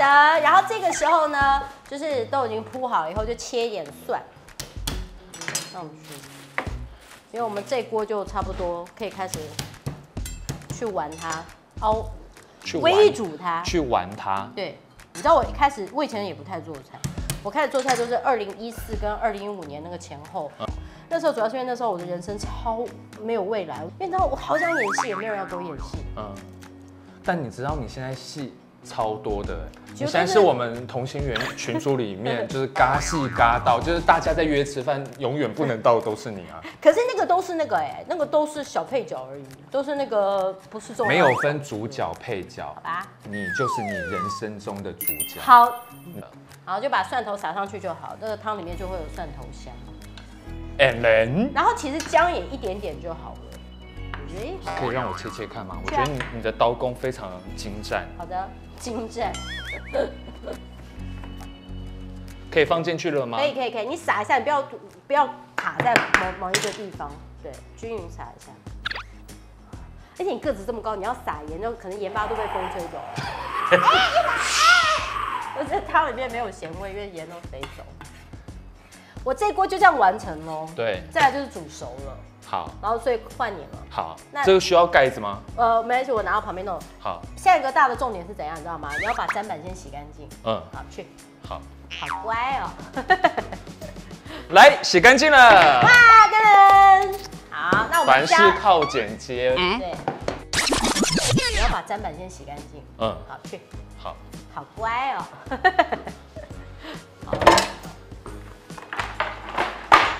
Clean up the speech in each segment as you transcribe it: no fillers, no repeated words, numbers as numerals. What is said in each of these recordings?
然后这个时候呢，就是都已经铺好了以后，就切一点蒜上去，因为我们这锅就差不多可以开始去玩它，微煮它，去玩它。对，你知道我以前也不太做菜，我开始做菜都是2014跟2015年那个前后。那时候主要是因为那时候我的人生超没有未来，因为你知道我好想演戏，也没有人要给我演戏。但你知道你现在戏超多的，你现在是我们同心圆群组里面就是嘎戏嘎到，就是大家在约吃饭，永远不能到的都是你啊。可是那个都是那个都是小配角而已，都是那个不是重要。没有分主角配角，好吧？你就是你人生中的主角。好，好就把蒜头撒上去就好，这个汤里面就会有蒜头香。And then， 然后其实姜也一点点就好了。可以让我切切看吗？我觉得你的刀工非常精湛。好的，精湛。可以放进去了吗？可以，你撒一下，你不要卡在某一个地方，对，均匀撒一下。而且你个子这么高，你要撒盐，就可能盐巴都被风吹走了。我这汤里面没有咸味，因为盐都飞走。我这一锅就这样完成喽。对，再来就是煮熟了。好，然后所以换你了。好，这个需要盖子吗？没关系，我拿到旁边弄。好，下一个大的重点是怎样，你知道吗？你要把砧板先洗干净。好，去。好，好乖哦。来，洗干净了。哇，噔噔。好，那我们凡事靠剪接。对。你要把砧板先洗干净。好，去。好。好乖哦。好。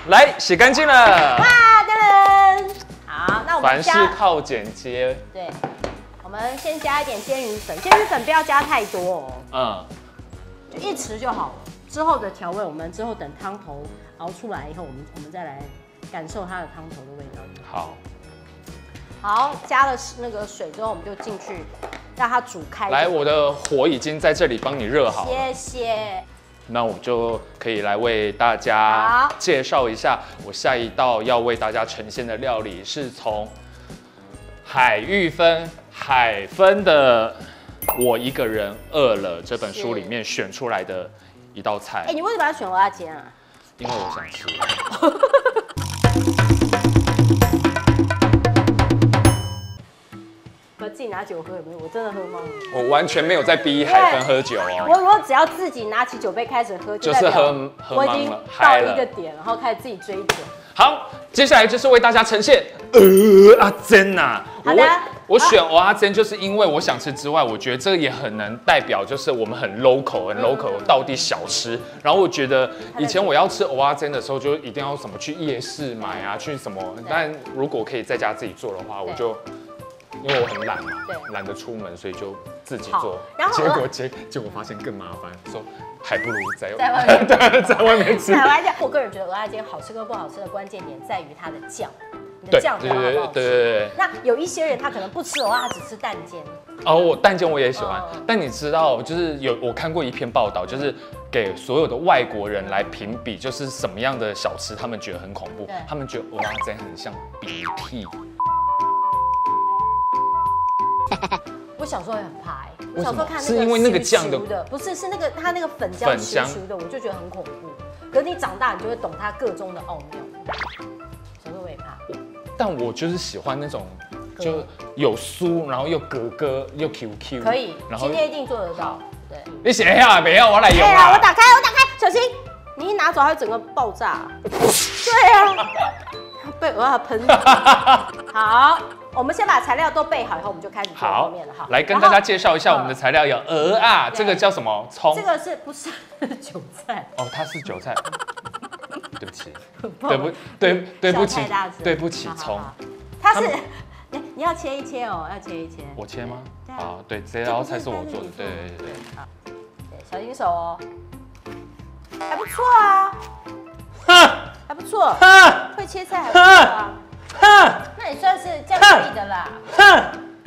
来，洗干净了。哇，噔噔。好，那我们凡事靠剪接。对，我们先加一点煎鱼粉，煎鱼粉不要加太多哦。就1匙就好了。之后的调味，我们之后等汤头熬出来以后，我们再来感受它的汤头的味道。好。好，加了那个水之后，我们就进去让它煮开。来，我的火已经在这里帮你热好了。谢谢。那我就可以来为大家介绍一下，我下一道要为大家呈现的料理是从海芬的《我一个人饿了》这本书里面选出来的一道菜。你为什么要选蚵仔煎啊？因为我想吃。我自己拿酒喝有没有？我真的喝吗？我完全没有在逼海芬喝酒哦。我只要自己拿起酒杯开始喝，就是喝我已经到一个点，然后开始自己追酒。好，接下来就是为大家呈现蚵仔煎呐。好的。我选蚵仔煎，就是因为我想吃之外，我觉得这个也很能代表，就是我们很 local 道地小吃。然后我觉得以前我要吃蚵仔煎的时候，就一定要什么去夜市买啊，去什么。但如果可以在家自己做的话，我就因为我很懒嘛，懒得出门，所以就自己做。结果发现更麻烦，说还不如在外面在外面吃。我个人觉得蚵仔煎好吃跟不好吃的关键点在于它的酱。酱调好不好吃？对。那有一些人他可能不吃蚵仔，只吃蛋煎。我蛋煎我也喜欢，但你知道，就是我看过一篇报道，就是给所有的外国人来评比，就是什么样的小吃他们觉得很恐怖，他们觉得蚵仔煎很像鼻涕。我小时候也很怕我小时候看那个是因为那个酱的，不是那个它那个粉浆稀疏的，我就觉得很恐怖。可是你长大，你就会懂它个中的奥妙。小时候我也怕。但我就是喜欢那种，就有酥，然后又格格又 QQ。可以，今天一定做得到。对，你写一下没有？我来用啊！我打开，小心！你一拿走，它会整个爆炸。对啊，被蚵仔喷。好，我们先把材料都备好以后，我们就开始做后面了。好，来跟大家介绍一下我们的材料有蚵仔，这个叫什么？葱。这个不是韭菜？它是韭菜。对不起，对不起，葱。它是，你要切一切哦，要切一切。我切吗？好，对，这道菜是我做的，对。好，对，小心手哦。还不错啊，还不错，会切菜还不错啊。那你算是这样可以的啦。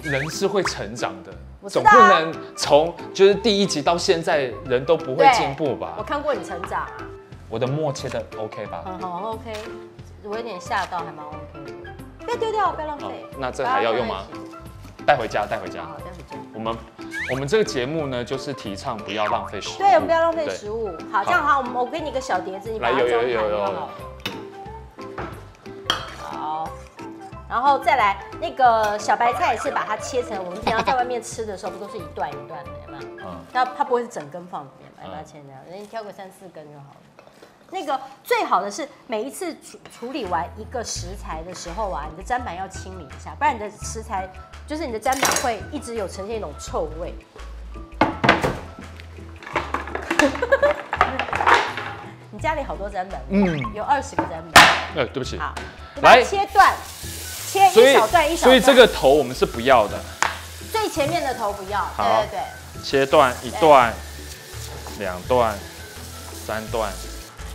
人是会成长的。总不能从就是第1集到现在人都不会进步吧？我看过你成长啊。我的墨切的 OK 吧？很好 OK， 我有点吓到，还蛮 OK 的。不要丢掉，不要浪费。那这还要用吗？带回家。好，带回家。我们这个节目呢，就是提倡不要浪费食物。对，我们不要浪费食物。好，这样好，我给你一个小碟子，你把它装盘就好了。好，然后再来那个小白菜是把它切成，我们平常在外面吃的时候不都是一段一段的，有没有？它不会是整根放里面，把它切这样，你挑个3、4根就好了。那个最好的是每一次处理完一个食材的时候啊，你的砧板要清理一下，不然你的食材就是你的砧板会一直有呈现一种臭味。你家里好多砧板，有20个砧板。对不起。好，来切断，切一小段一小段。所以这个头我们是不要的，最前面的头不要。好，对。切断1段、2段、3段。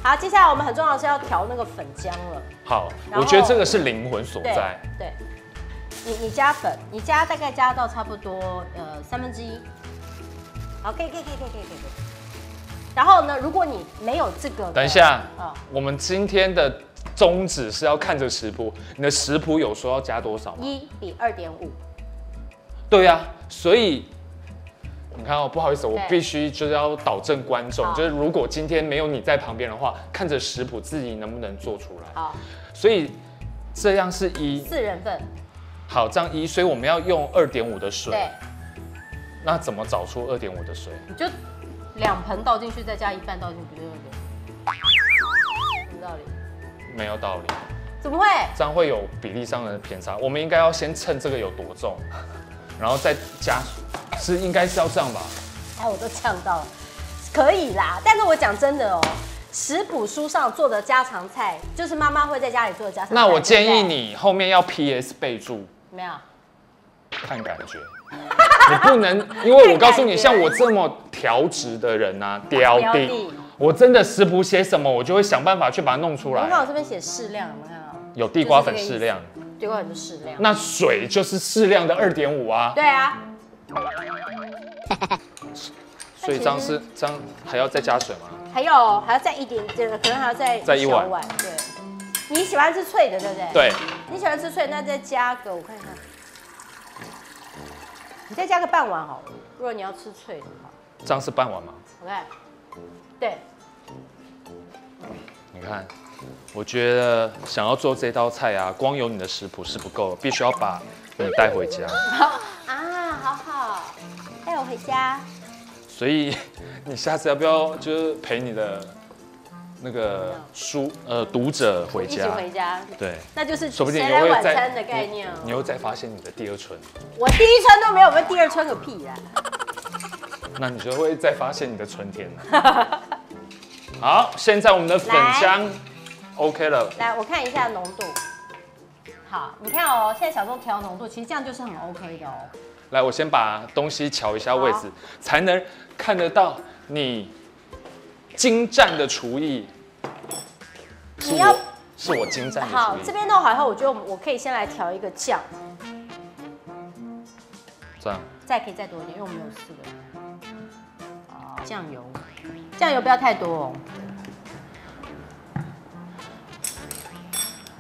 好，接下来我们很重要的是要调那个粉浆了。好，我觉得这个是灵魂所在。对，你加粉，你大概加到差不多1/3。好，可以。然后呢，如果你没有这个，等一下，我们今天的宗旨是要看着食谱，你的食谱有说要加多少吗？1比2.5。对呀，所以。你看哦，不好意思，我必须就是要导正观众，就是如果今天没有你在旁边的话，看着食谱自己能不能做出来。好，所以这样是4人份。好，这样1，所以我们要用2.5的水。对。那怎么找出2.5的水？你就2盆倒进去，再加1半倒进去，不就2.5？什么道理？没有道理。怎么会？这样会有比例上的偏差。我们应该要先称这个有多重，然后再加。应该是要这样吧？哎，我都呛到了，可以啦。但是我讲真的哦，食谱书上做的家常菜，就是妈妈会在家里做的家常菜。那我建议你后面要 PS 备注。没有。看感觉，你不能，因为我告诉你，像我这么调质的人啊，刁地，我真的食谱写什么，我就会想办法去把它弄出来。你看我这边写适量，有没有看到？有地瓜粉适量，地瓜粉就适量。那水就是适量的2.5啊。对啊。所以这样还要再加水吗？还要再一点，可能还要再1碗。对，你喜欢吃脆的，对不对？对。你喜欢吃脆，那再加个我看一下，你再加个半碗好了。如果你要吃脆的话，这样是半碗吗？我看，对。你看，我觉得想要做这道菜啊，光有你的食谱是不够，必须要把你带回家。好，带我回家。所以你下次要不要就是陪你的那个读者回家？一起回家。对，那就是说不定谁来晚餐的概念。你又再发现你的第2春。我第1春都没有，我第2春个屁呀！那你就会再发现你的春天了。好，现在我们的粉浆 OK 了。来，我看一下浓度。好，你看哦，现在小钟调浓度，其实这样就是很 OK 的哦。来，我先把东西调一下位置，才能看得到你精湛的厨艺。是我精湛的厨艺。好，这边弄好以后，我觉得我可以先来调一个酱。这样。再可以再多一点，因为我们有4个。酱油不要太多哦。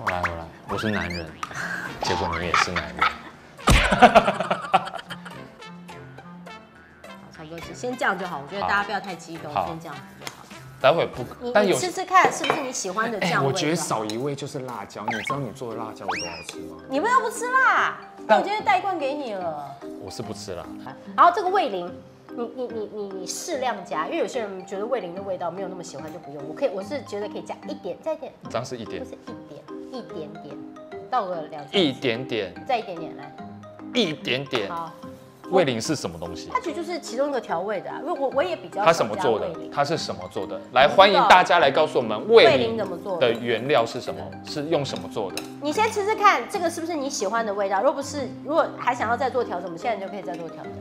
我来，我是男人，结果你也是男人。差不多先这样就好，我觉得大家不要太激动，先这样子就好。待会不，但有试试看是不是你喜欢的酱味。我觉得少一味就是辣椒，你知道你做的辣椒有多好吃吗？你们又不吃辣，那我今天带一罐给你了。我是不吃辣。然后这个味淋，你适量加，因为有些人觉得味淋的味道没有那么喜欢就不用。我是觉得可以加一点，再一点。这样是1点。不是一点点，倒个2、3。一点点。再一点点来。一点点。好。味淋是什么东西？它其实就是其中一个调味的，因为我也比较。它什么做的？它是什么做的？来，欢迎大家来告诉我们味淋怎么做的原料是什么？是用什么做的？你先吃吃看，这个是不是你喜欢的味道？如果还想要再做调整，我们现在就可以再做调整。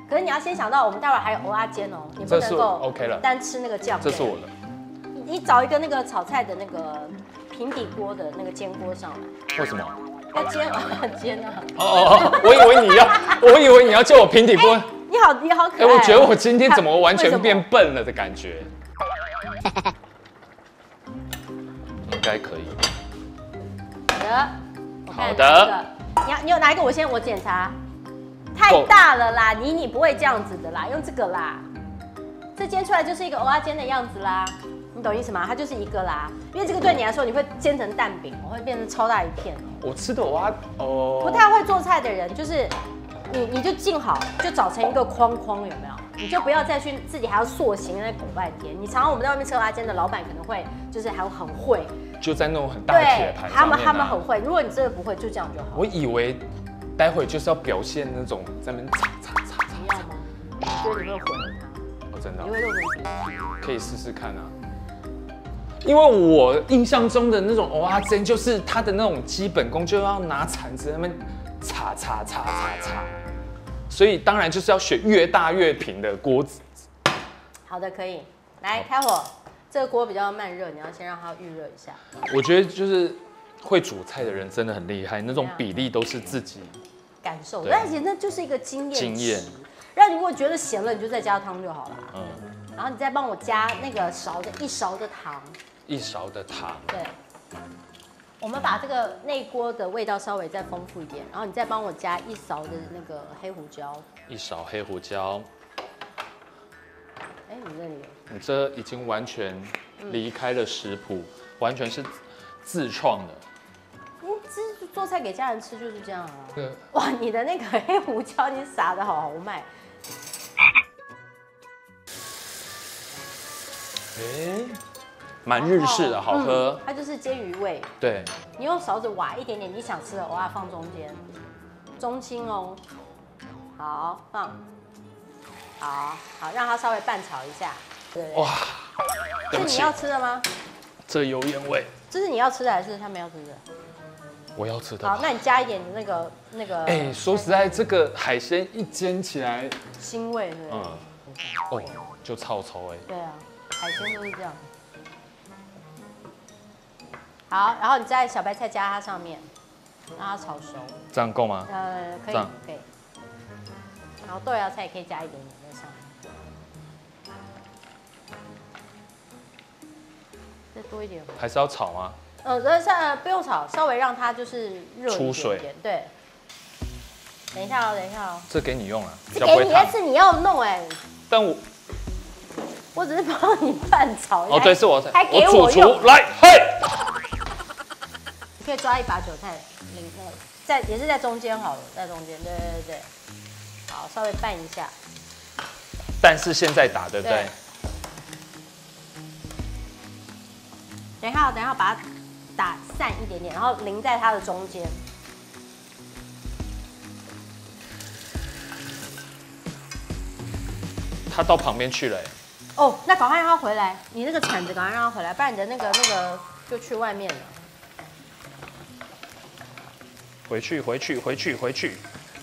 可是你要先想到，我们待会还有蚵仔煎哦，你不能够 OK 了，单吃那个酱。这是我的。你找一个那个炒菜的那个平底锅的那个煎锅上来。为什么？要煎啊，煎啊！我以为你要叫我平底锅。你好可爱。我觉得我今天怎么完全变笨了的感觉。应该可以。好的。你有哪一个？我检查。太大了啦，你不会这样子的啦，用这个啦，这煎出来就是一个蚵仔煎的样子啦，你懂意思吗？它就是一个啦，因为这个对你来说，你会煎成蛋饼，会变成超大一片。我吃的蚵仔哦，不太会做菜的人，就是你就静好，就找成一个框框，有没有？你就不要再去自己还要塑形在鼓半天。你常常我们在外面吃蚵仔煎的老板可能会就是还很会，就在那种很大的铁盘上面他们很会。如果你真的不会，就这样就好。我以为待会就是要表现那种在那边擦。你要吗？我觉得你会毁了它。哦，真的、你会弄成鼻涕。可以试试看啊。因为我印象中的那种蚵仔煎，就是它的那种基本功，就要拿铲子在那边擦，所以当然就是要选越大越平的锅子。好的，可以，来开火。这个锅比较慢热，你要先让它预热一下。我觉得就是会煮菜的人真的很厉害，那种比例都是自己感受，但其实那就是一个经验。然后你如果觉得咸了，你就再加汤就好了。然后你再帮我加那个1勺的糖。1勺的糖。对。我们把这个内锅的味道稍微再丰富一点，然后你再帮我加1勺的那个黑胡椒。1勺黑胡椒。哎，你那里有？你这已经完全离开了食谱，完全是自创的。做菜给家人吃就是这样啊。哇，你的那个黑胡椒你撒的好豪迈。蛮日式的，好喝。它就是煎鱼味。对。你用勺子挖一点点你想吃的蚵仔放中间，中轻哦。好，放。好，让它稍微拌炒一下。对。哇，是你要吃的吗？这油烟味。这是你要吃的还是他们要吃的？我要吃的。好，那你加一点那个。哎，说实在，这个海鲜一煎起来，腥味对。哦，就臭哎。对啊，海鲜都是这样。好，然后你再小白菜加它上面，让它炒熟。这样够吗？可以。然后豆芽菜也可以加一点点在上面。再多一点。还是要炒吗？不用炒，稍微让它就是热一点点。出水。对。等一下哦。这给你用了。这给你，但是你要弄哎。但我只是帮你拌炒。哦，对，是我还给我用。来，嘿。你可以抓一把韭菜，也是在中间好了，在中间，对。好，稍微拌一下。但是现在打，对不对？等一下，把它打散一点点，然后淋在它的中间。它到旁边去了。哦，那赶快让它回来，你那个铲子赶快让它回来，不然你的那个就去外面了。回去。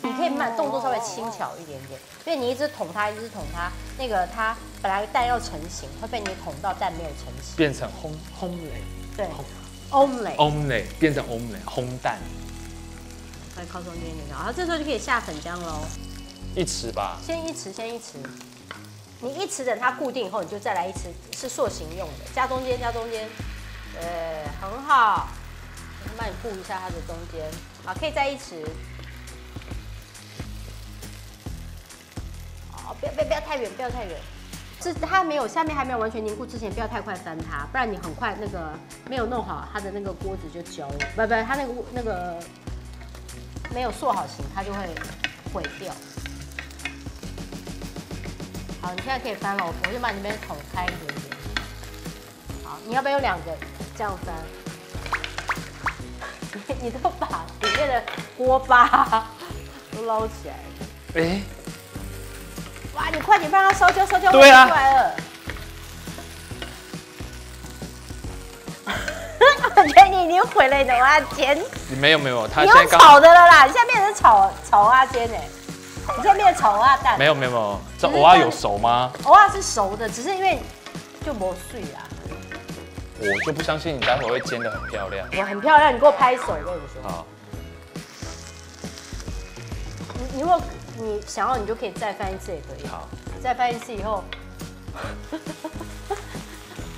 你可以动作稍微轻巧一点点，因为你一直捅它，那个它本来蛋要成型，会被你捅到蛋没有成型，变成烘雷。对，omelette 变成 omelette 烘蛋。再靠中间一点，然后这时候就可以下粉浆喽。1匙吧。先一匙。你1匙等它固定以后，你就再来1匙，是塑形用的，加中间。对，很好。我帮你顾一下它的中间，好，可以再1匙。好，不要太远，它下面还没有完全凝固之前，不要太快翻它，不然你很快那个没有弄好，它的那个锅子就焦了。不，它那个没有塑好形，它就会毁掉。好，你现在可以翻了，我就把你那边捅开一点点。好，你要不要用2个这样翻？你都把里面的锅巴都捞起来了。哇，你快点让它烧焦，对啊，出来了。我觉得你已经毁了你的蚵仔煎。没有，它现在用炒的了啦，你现在变成炒蚵仔煎哎，你现在变成炒蚵仔蛋。没有，这蚵仔有熟吗？蚵仔是熟的，只是因为就没碎啊。我就不相信你待会会煎得很漂亮。我很漂亮，你给我拍手，我跟你说。好。如果你想要，你就可以再翻1次也可以。好。再翻1次以后，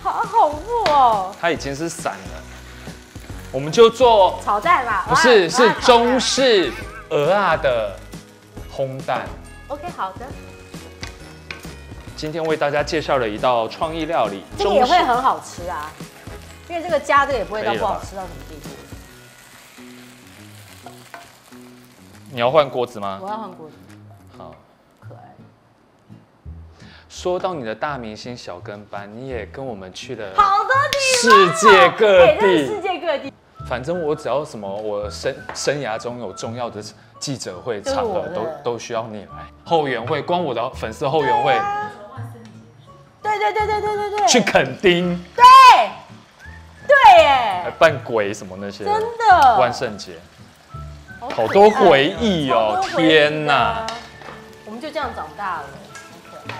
好恐怖哦！它已经是散了，我们就做炒蛋啦。不是，是中式蚵仔的烘蛋。OK， 好的。今天为大家介绍了一道创意料理，这个也会很好吃啊，因为这个加这个也不会到不好吃到什么地步。你要换锅子吗？我要换锅子。好，可爱。说到你的大明星小跟班，你也跟我们去了好多地世界各地，世界各地。反正我只要什么，我生涯中有重要的记者会场合，都需要你来。后援会，光我的粉丝后援会，对，去垦丁，对耶，还扮鬼什么那些，真的，万圣节，好多回忆哦，天哪！我们就这样长大了，很可爱。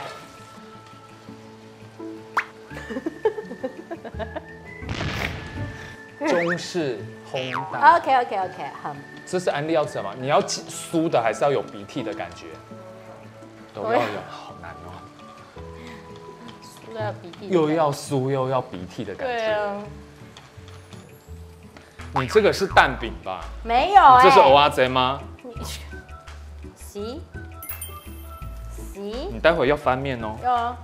中式烘蛋 OK， 好。这是安利要吃的吗？你要酥的还是要有鼻涕的感觉？都要有，好难哦。酥要鼻涕，又要酥又要鼻涕的感觉。对啊。你这个是蛋饼吧？没有哎。这是蚵仔煎吗？洗。你待会要翻面哦。要啊。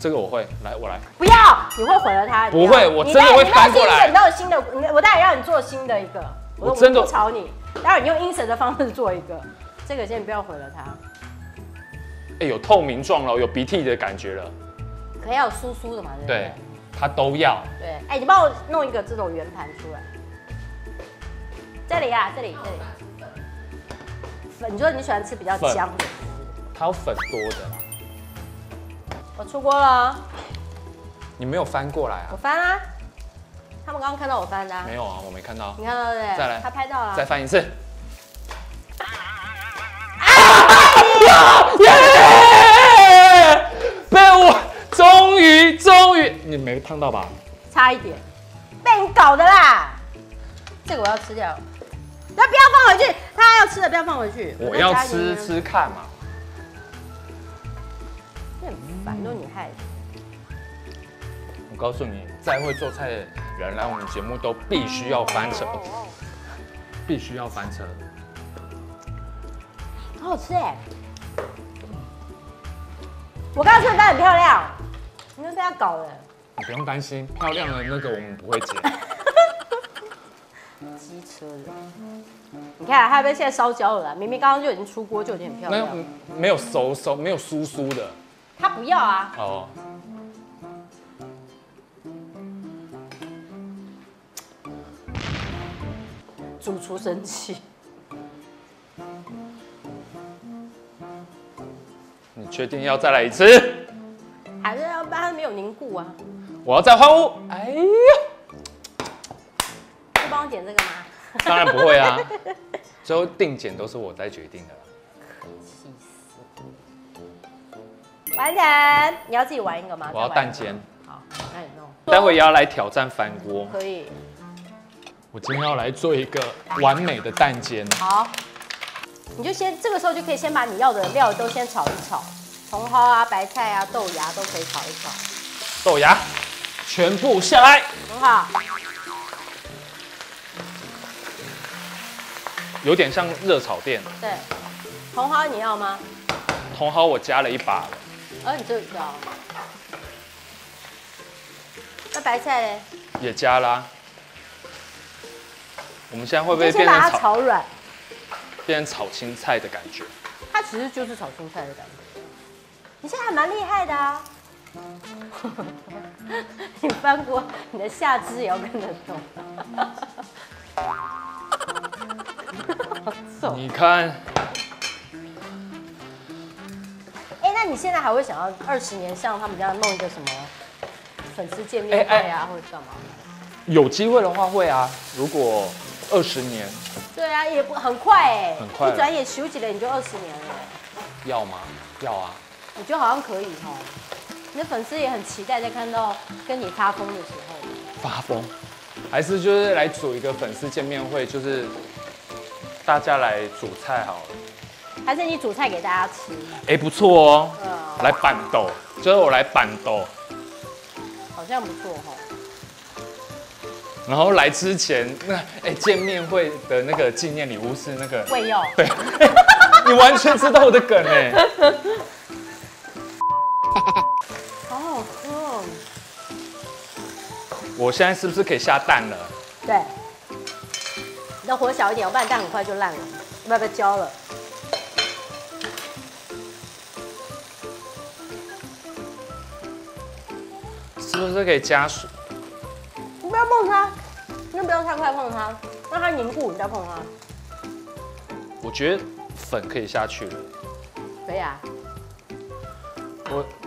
这个我会，来我来。不要，你会毁了它。不会，我真的会翻过来。你都有新的，我待会让你做新的一个。我真的不吵你，待会你用阴神的方式做一个。这个先不要毁了它。哎，有透明状了，有鼻涕的感觉了。可要有酥酥的嘛，对不对？对，它都要。对，哎，你帮我弄一个这种圆盘出来。这里啊，这里。粉，你说你喜欢吃比较姜的？它有粉多的啦。我出锅了。你没有翻过来啊？我翻啦。他们刚刚看到我翻的。没有啊，我没看到。你看到对不对？再来。他拍到了。再翻一次。被我终于，你没烫到吧？差一点，被你搞的啦！这个我要吃掉，那不要放回去，他要吃的不要放回去。我要吃吃看嘛。你很烦，都你害的。我告诉你，再会做菜的人来我们节目都必须要翻车，必须要翻车。好好吃哎！我刚刚吃的蛋很漂亮，你就被他搞了。你不用担心，漂亮的那个我们不会剪。机车人，你看他被现在烧焦了啦，明明刚刚就已经出锅，就已经很漂亮。没有熟，没有酥酥的。他不要啊。哦。主厨生气。你确定要再来一次？还是要不然它没有凝固啊？我要再换物。哎呀！会帮我剪这个吗？当然不会啊，最后定剪都是我在决定的。气死！完成，你要自己玩一个吗？我要蛋煎。好，那你弄。待会也要来挑战翻锅。可以。我今天要来做一个完美的蛋煎。好，你就先这个时候就可以先把你要的料都先炒一炒，茼蒿啊、白菜啊、豆芽都可以炒一炒。豆芽全部下来。很好。有点像热炒店。对，茼蒿你要吗？茼蒿我加了一把了。你这个要。那白菜嘞？也加啦。我们现在会不会变成炒软？变成炒青菜的感觉？它其实就是炒青菜的感觉。你现在还蛮厉害的啊！你翻锅，你的下肢也要跟着动。你看，那你现在还会想要20年像他们这样弄一个什么粉丝见面会啊，或者干嘛？有机会的话会啊，如果20年。对啊，也不很快哎，很快，一转眼休息了你就20年了。要吗？要啊。我觉得好像可以哈，你的粉丝也很期待在看到跟你发疯的时候。发疯，还是就是来组一个粉丝见面会，就是大家来煮菜好了。还是你煮菜给大家吃？不错哦。来板豆，就是我来板豆。好像不错哈。然后来之前见面会的那个纪念礼物是那个胃药。对，你完全知道我的梗哎。好好喝哦。我现在是不是可以下蛋了？对。你要火小一点，要不然蛋很快就烂了，要不要焦了？是不是可以加水？你不要碰它，你不要太快碰它，让它凝固，你不要碰它。我觉得粉可以下去了。可以啊。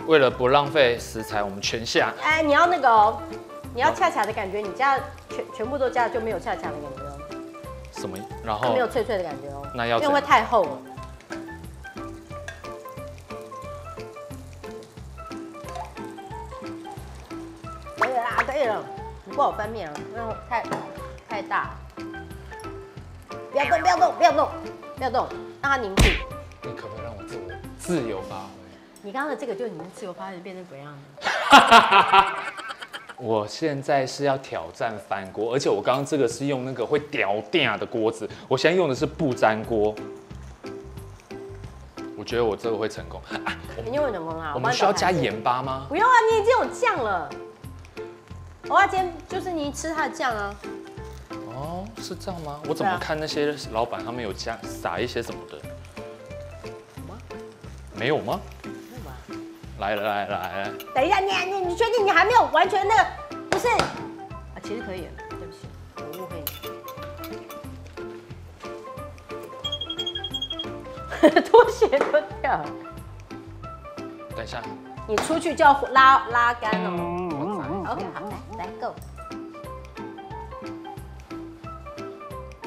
为了不浪费食材，我们全下。哎，你要那个哦，你要恰恰的感觉，你加全部都加了就没有恰恰的感觉哦。什么？然后没有脆脆的感觉哦。那要因为会太厚了。可以啦，可以了。你不好翻面啊，那种太大。不要动，不要动，不要动，不要动，让它凝固。你可不可以让我自由发挥？你刚刚的这个就已经自由发挥变成怎样了？我现在是要挑战翻锅，而且我刚刚这个是用那个会掉电的锅子，我现在用的是不粘锅。我觉得我这个会成功。一定会成功啊！我们需要加盐巴吗？不用啊，你已经有酱了。蚵仔煎就是你吃它的酱啊。哦，是这样吗？我怎么看那些老板他们有加撒一些什么的？没有吗？来了。等一下，你确定你还没有完全那个？不是啊，其实可以，对不起，我误会你。拖鞋脱掉。等一下，你出去就要拉干哦。OK， 好，来 Go。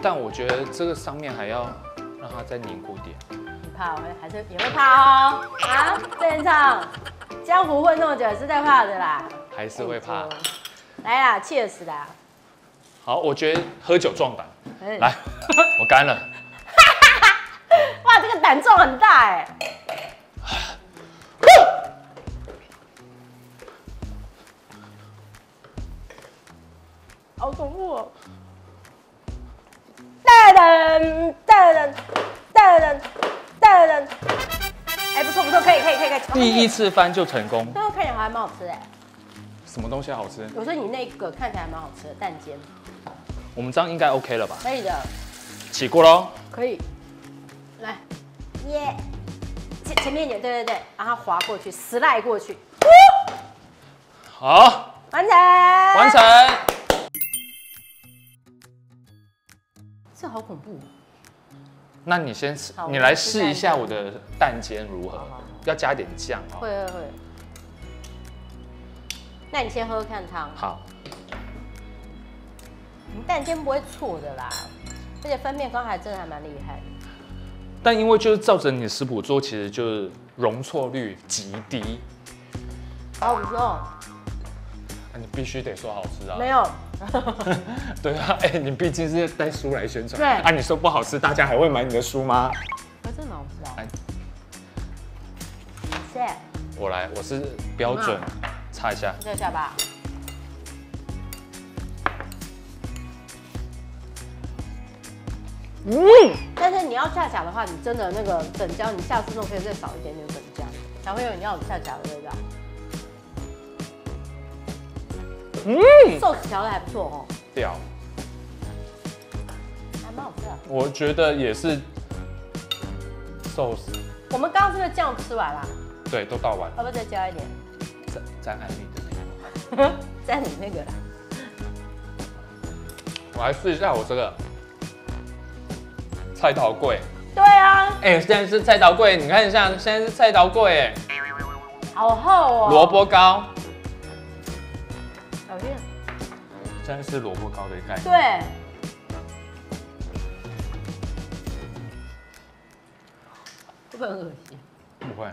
但我觉得这个上面还要让它再凝固点。你怕还是也会怕哦？啊，正常。江湖混那么久也是在怕的啦。还是会怕。来啦，Cheers 啦。好，我觉得喝酒壮胆。来，我干了。哇，这个胆重很大哎。好恐怖哦！噔噔噔噔噔噔噔，哎，不错，可以。第一次翻就成功。最后看起来还蛮好吃哎。什么东西好吃？我说你那个看起来蛮好吃的蛋煎。我们这样应该 OK 了吧？可以的。起锅喽。可以。来，耶！前面一点，对，让它滑过去，slide过去。好，完成。这好恐怖。那你先吃，你来试一下我的蛋煎如何？要加点酱哦。会。那你先喝看汤。好。你蛋煎不会错的啦，而且翻面刚还真的还蛮厉害的。但因为就是照着你的食谱做，其实就是容错率极低。好不错。你必须得说好吃啊。没有。对啊，你毕竟是带书来宣传。对啊，你说不好吃，大家还会买你的书吗？真的好吃啊。我来，我是标准，擦一下。这下吧。但是你要恰恰的话，你真的那个粉浆，你下次弄可以再少一点点粉浆，才会有你要有恰恰的味道。寿司调的还不错哦。屌。还蛮好吃的。我觉得也是寿司。我们刚刚是不是酱吃完啦？对，都倒完。要不要再加一点？沾安利的那个。沾你那个。我来试一下我这个菜头粿。对啊。现在是菜头粿，你看一下，现在是菜头粿，好厚哦。萝卜糕。好像。现在是萝卜糕的概念。对。会不会很恶心？不会。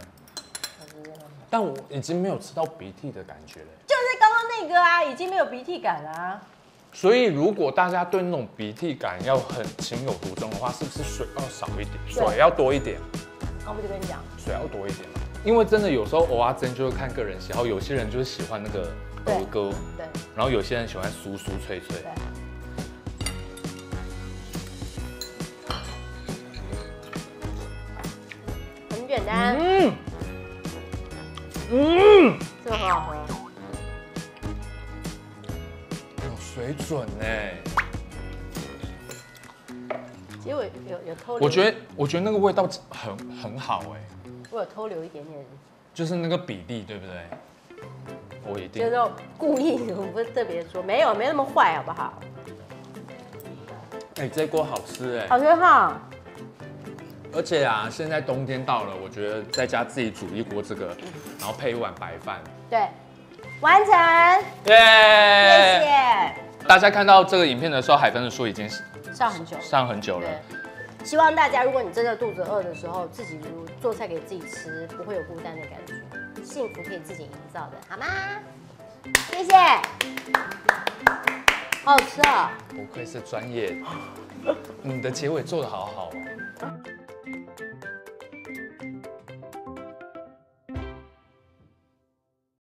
但我已经没有吃到鼻涕的感觉了。就是刚刚那个啊，已经没有鼻涕感了啊。所以如果大家对那种鼻涕感要很情有独钟的话，是不是水要少一点，水要多一点？我就跟你讲，水要多一点嘛。因为真的有时候蚵仔煎就是看个人喜好，有些人就是喜欢那个鹅哥，对，然后有些人喜欢酥酥脆脆。对。简单，这个很好喝，有水准呢。其实我有偷留，我觉得那个味道很好哎，我有偷留一点点，就是那个比例，对不对？我一定就是故意，我不是特别说，没那么坏，好不好？哎，这锅好吃哎，好吃哈。而且啊，现在冬天到了，我觉得在家自己煮一锅这个，然后配一碗白饭，对，完成，耶！谢谢。大家看到这个影片的时候，海芬的书已经上很久了。对，希望大家，如果你真的肚子饿的时候，自己做菜给自己吃，不会有孤单的感觉，幸福可以自己营造的，好吗？谢谢，好好吃啊！不愧是专业，你的结尾做得好好哦。